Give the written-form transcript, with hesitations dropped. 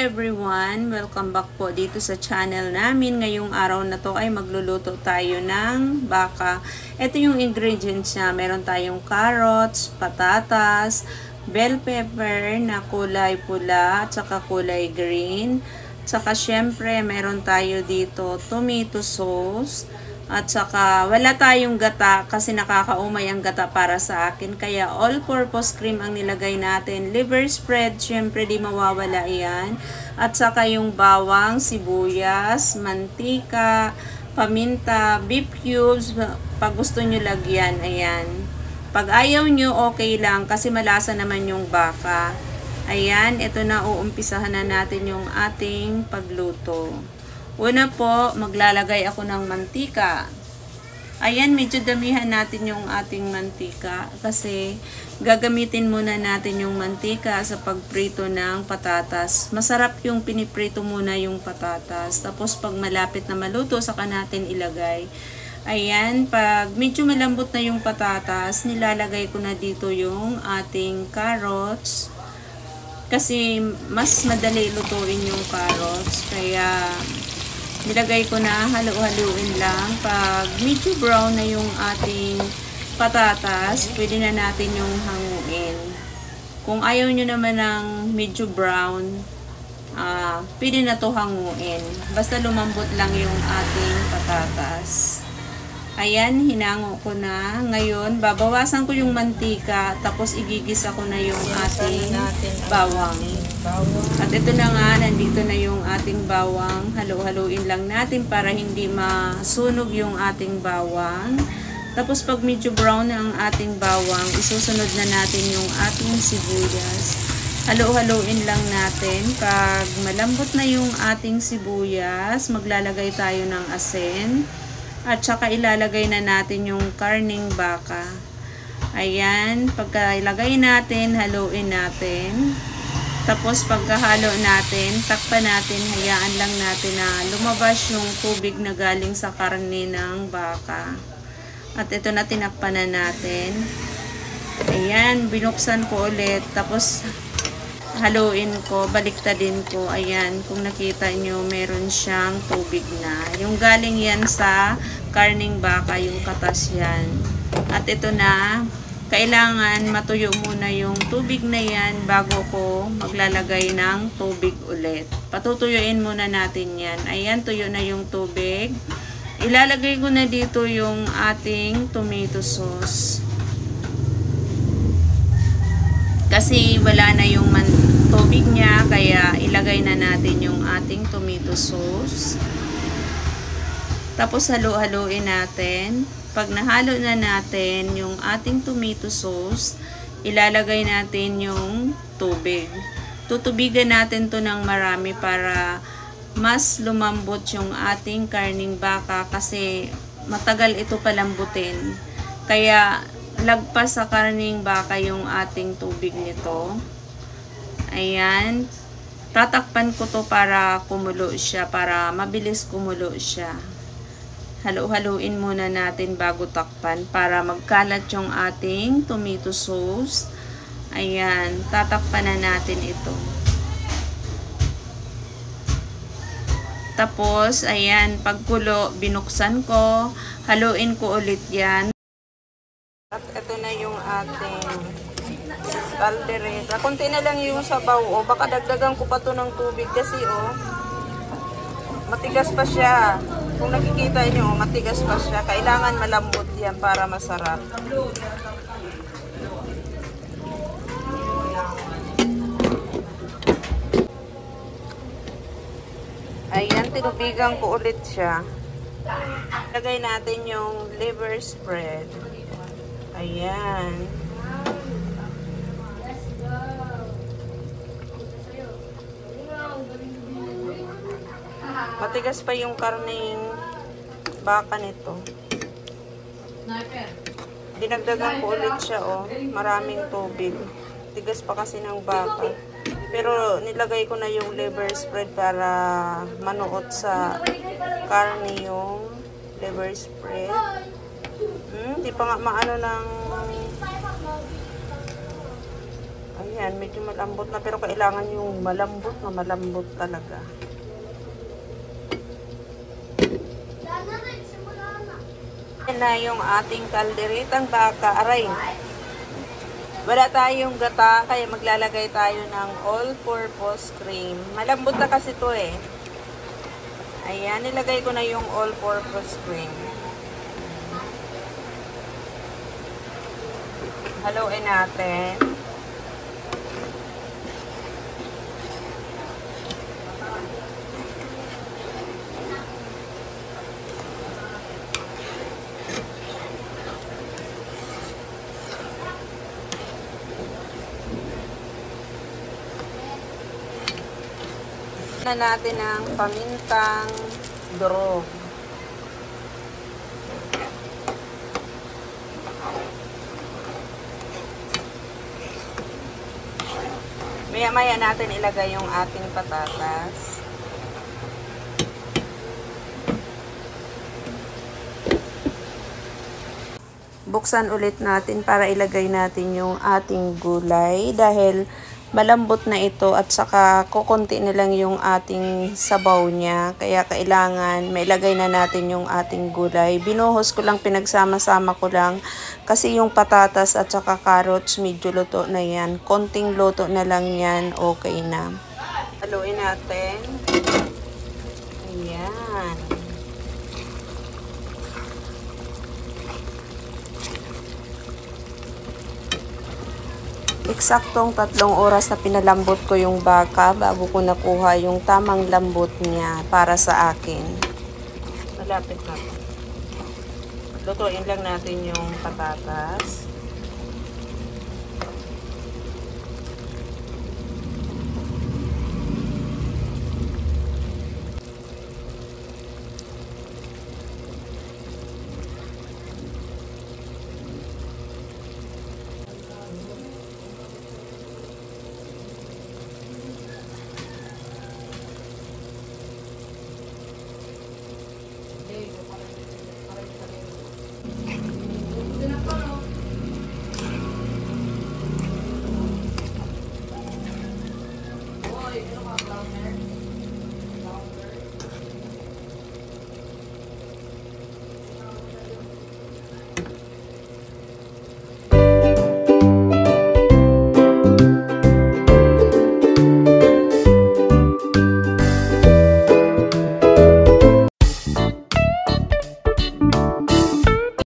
everyone! Welcome back po dito sa channel namin. Ngayong araw na to ay magluluto tayo ng baka. Ito yung ingredients niya. Meron tayong carrots, patatas, bell pepper na kulay pula at saka kulay green. Tsaka syempre meron tayo dito tomato sauce. At saka wala tayong gata kasi nakakaumay ang gata para sa akin. Kaya all-purpose cream ang nilagay natin. Liver spread, syempre di mawawala yan. At saka yung bawang, sibuyas, mantika, paminta, beef cubes. Pag gusto nyo lagyan, ayan. Pag ayaw nyo, okay lang kasi malasa naman yung baka. Ayan, ito na uumpisahan na natin yung ating pagluto. Una po, maglalagay ako ng mantika. Ayan, medyo damihan natin yung ating mantika kasi gagamitin muna natin yung mantika sa pagprito ng patatas. Masarap yung piniprito muna yung patatas. Tapos pag malapit na maluto, saka natin ilagay. Ayan, pag medyo malambot na yung patatas, nilalagay ko na dito yung ating carrots. Kasi mas madali lutuin yung carrots. Kaya nilagay ko na, halo-haluin lang. Pag medyo brown na yung ating patatas, pwede na natin yung hanguin. Kung ayaw nyo naman ng medyo brown, pwede na to hanguin. Basta lumambot lang yung ating patatas. Ayan, hinango ko na. Ngayon, babawasan ko yung mantika, tapos igigisa ko na yung ating bawang. At ito na nga, nandito na yung ating bawang. Halo-haluin lang natin para hindi masunog yung ating bawang. Tapos pag medyo brown na ang ating bawang, isusunod na natin yung ating sibuyas. Halo-haluin lang natin. Pag malambot na yung ating sibuyas, maglalagay tayo ng asin. At saka ilalagay na natin yung karning baka. Ayan, pagka ilagay natin, haluin natin. Tapos pagkahalo natin, takpan natin, hayaan lang natin na lumabas yung tubig na galing sa karne ng baka. At ito na, tinakpan na natin. Ayan, binuksan ko ulit. Tapos haluin ko, baliktadin ko. Ayan, kung nakita nyo, meron siyang tubig na. Yung galing yan sa karning baka, yung katas yan. At ito na, kailangan matuyo muna yung tubig na yan bago ko maglalagay ng tubig ulit. Patutuyuin muna natin yan. Ayan, tuyo na yung tubig. Ilalagay ko na dito yung ating tomato sauce. Kasi wala na yung tubig niya, kaya ilagay na natin yung ating tomato sauce. Tapos halo-haloin natin. Pag nahalo na natin yung ating tomato sauce, ilalagay natin yung tubig. Tutubigan natin to ng marami para mas lumambot yung ating karning baka kasi matagal ito palambutin. Kaya lagpas sa karning baka yung ating tubig nito. Ayan. Tatakpan ko to para kumulo siya, para mabilis kumulo siya. Halo-haluin muna natin bago takpan para magkalat yung ating tomato sauce. Ayan, tatakpan na natin ito. Tapos, ayan, pagkulo, binuksan ko, haluin ko ulit yan. At ito na yung ating caldereta. Kunti na lang yung sabaw, o baka dagdagan ko pa to ng tubig kasi, matigas pa siya. Kung nakikita nyo, matigas pa siya. Kailangan malambot yan para masarap. Ayan, tinubigan ko ulit siya. Lagay natin yung liver spread. Ayan. Matigas pa yung karning baka nito. Dinagdagan ko ulit siya, maraming tubig. Tigas pa kasi ng baka. Pero nilagay ko na yung liver spread para manuot sa karne yung liver spread. Di pa nga maano ng Ayan, medyo malambot na pero kailangan yung malambot talaga. Yan na yung ating kalderitang baka. Aray, wala tayong gata kaya maglalagay tayo ng all-purpose cream. Malambot na kasi to eh. Ayan, nilagay ko na yung all-purpose cream. Haluin natin. Na natin ang pamintang durog. Maya-maya natin ilagay yung ating patatas. Buksan ulit natin para ilagay natin yung ating gulay dahil malambot na ito at saka kukunti na lang yung ating sabaw niya. Kaya kailangan mailagay na natin yung ating gulay. Binuhos ko lang, pinagsama-sama ko lang kasi yung patatas at saka carrots medyo luto na yan. Konting luto na lang yan, okay na. Haluin natin. Ayan. Eksaktong 3 oras na pinalambot ko yung baka bago ko nakuha yung tamang lambot niya para sa akin. Malapit na. Lutuin lang natin yung patatas.